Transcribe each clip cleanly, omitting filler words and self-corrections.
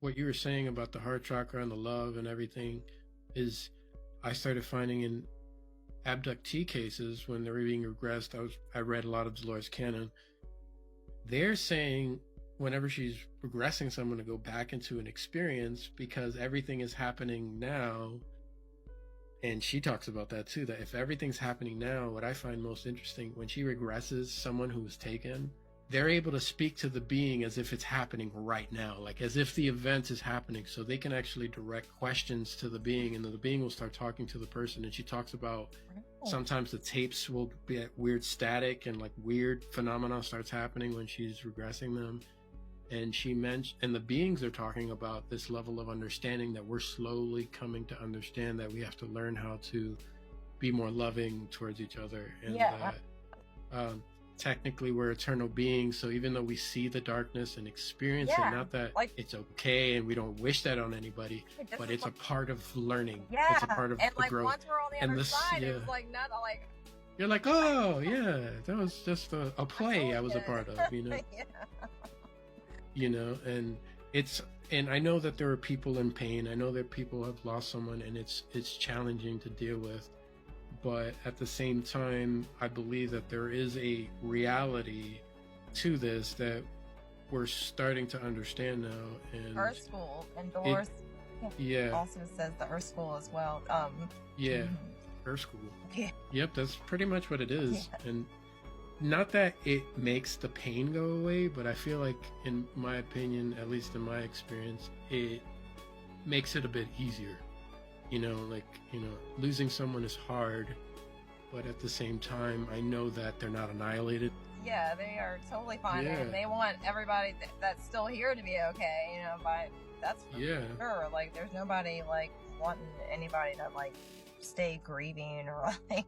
what you were saying about the heart chakra and the love and everything is, I started finding in abductee cases when they were being regressed. I read a lot of Dolores Cannon. They're saying whenever she's regressing someone to go back into an experience, because everything is happening now. And she talks about that too, that if everything's happening now, what I find most interesting, when she regresses someone who was taken, they're able to speak to the being as if it's happening right now, like as if the event is happening. So they can actually direct questions to the being, and then the being will start talking to the person. And she talks about sometimes the tapes will be at weird static, and like weird phenomena starts happening when she's regressing them. And she mentioned, and the beings are talking about this level of understanding that we're slowly coming to understand, that we have to learn how to be more loving towards each other. And that technically we're eternal beings. So even though we see the darkness and experience it, not that like, it's okay and we don't wish that on anybody, but it's a part of learning. It's a part of the like growth. Once we're on the other side, it's like not like... You're like, oh yeah, that was just a play I was a part of, you know? You know, and I know that there are people in pain. I know that people have lost someone, and it's challenging to deal with. But at the same time, I believe that there is a reality to this that we're starting to understand now. And Earth School, and Dolores also says the Earth School as well. Earth School. Yeah. Yep, that's pretty much what it is. Yeah. And not that it makes the pain go away, but I feel like, in my opinion, at least in my experience, it makes it a bit easier. You know, like, you know, losing someone is hard, but at the same time, I know that they're not annihilated. Yeah, they are totally fine, and they want everybody that's still here to be okay, you know, but that's for sure. Like, there's nobody, like, wanting anybody to, like, stay grieving or, like,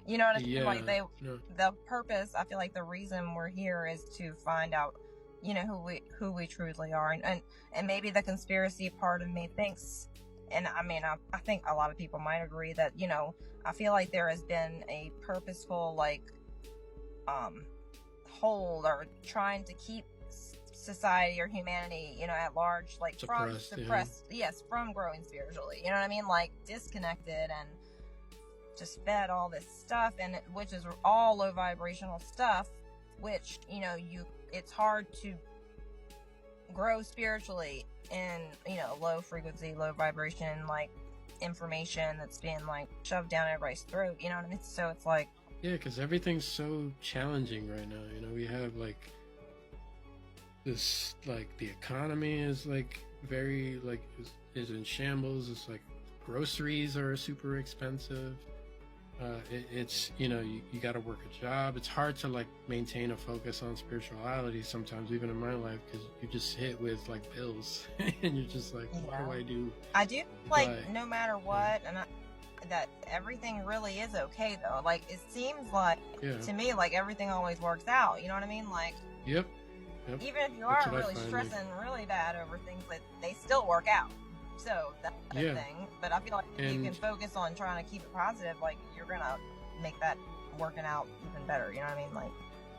you know what I mean? Like, the purpose, I feel like the reason we're here is to find out, you know, who we truly are, and maybe the conspiracy part of me thinks, and I mean, I think a lot of people might agree that, you know, I feel like there has been a purposeful, like, hold or trying to keep society or humanity, you know, at large, like, suppressed, from growing spiritually, you know what I mean? Like, disconnected and just fed all this stuff, and which is all low vibrational stuff, which, you know, it's hard to grow spiritually in, you know, low frequency, low vibration, like, information that's being, like, shoved down everybody's throat, you know what I mean? So it's like, yeah, because everything's so challenging right now. You know, we have, like, this, like, the economy is, like, very, like, is in shambles. It's like groceries are super expensive. It's, you know, you got to work a job. It's hard to, like, maintain a focus on spirituality sometimes, even in my life, because you just hit with, like, bills and you're just like, what do I do? I do, like, no matter what, and that everything really is okay, though. Like, it seems like, to me, like, everything always works out, you know what I mean? Like, Yep. Even if you are really stressing really bad over things, that they still work out. So that's the thing. But I feel like if you can focus on trying to keep it positive, like, you're gonna make that working out even better. You know what I mean? Like,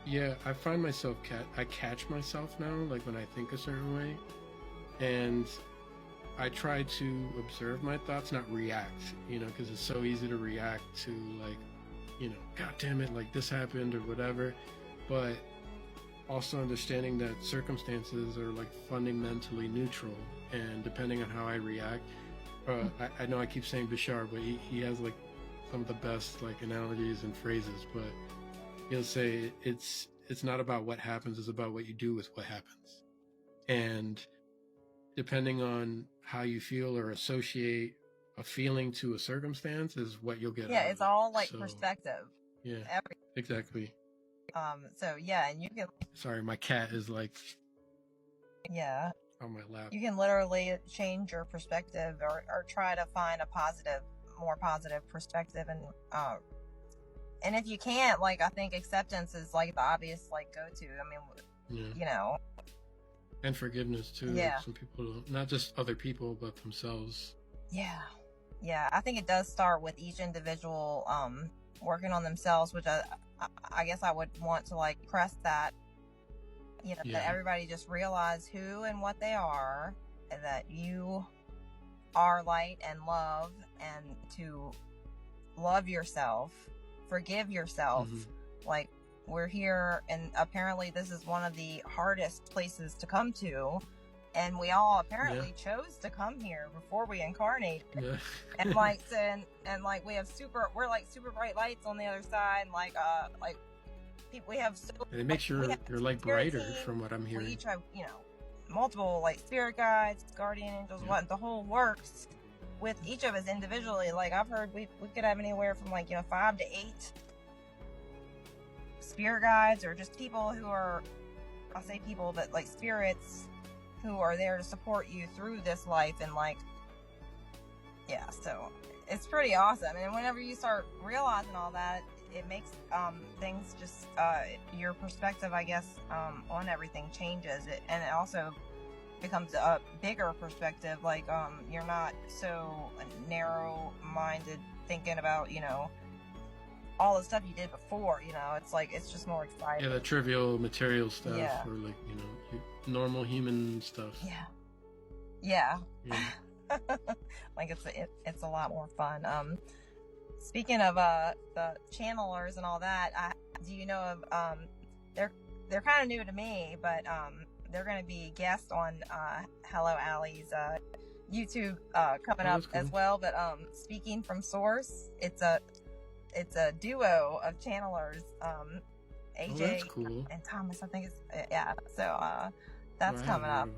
yeah, I find myself I catch myself now, like, when I think a certain way, and I try to observe my thoughts, not react. You know, because it's so easy to react to, like, you know, God damn it, like, this happened or whatever, but also understanding that circumstances are, like, fundamentally neutral, and depending on how I react, I know I keep saying Bashar, but he has, like, some of the best, like, analogies and phrases, but he'll say it's not about what happens, it's about what you do with what happens. And depending on how you feel or associate a feeling to a circumstance is what you'll get. Yeah, it's all, like, perspective. Yeah, exactly. So yeah, and you can. Sorry, my cat is, like, on my lap. You can literally change your perspective, or try to find a more positive perspective, and if you can't, like, I think acceptance is, like, the obvious, like, go-to. I mean, you know. And forgiveness too. Yeah. Like, some people don't, not just other people, but themselves. Yeah. Yeah, I think it does start with each individual working on themselves, which I guess I would want to, like, press that, you know, that everybody just realize who and what they are, that you are light and love, and to love yourself, forgive yourself. Like, we're here, and apparently this is one of the hardest places to come to, and we all apparently chose to come here before we incarnate. And like, and like we have we're like super bright lights on the other side, and like we have and it makes you're like brighter from what I'm hearing. We each have, you know, multiple like spirit guides, guardian angels, what the whole works with each of us individually. Like, I've heard we could have anywhere from, like, you know, 5 to 8 spirit guides, or just people who are, I'll say people, but like spirits who are there to support you through this life. And like, yeah, so it's pretty awesome. And whenever you start realizing all that, it makes things just your perspective, I guess, on everything changes. And it also becomes a bigger perspective. Like, you're not so narrow-minded thinking about, you know, all the stuff you did before. You know, it's like, it's just more exciting. Yeah, the trivial material stuff, or like, you know, normal human stuff. Yeah. Like, it's a lot more fun. Speaking of the channelers and all that, do you know of they're kind of new to me, but they're going to be guests on Hello Allie's YouTube coming up as well. But Speaking from Source, it's a duo of channelers, AJ that's cool. and Thomas, I think it's so that's coming up.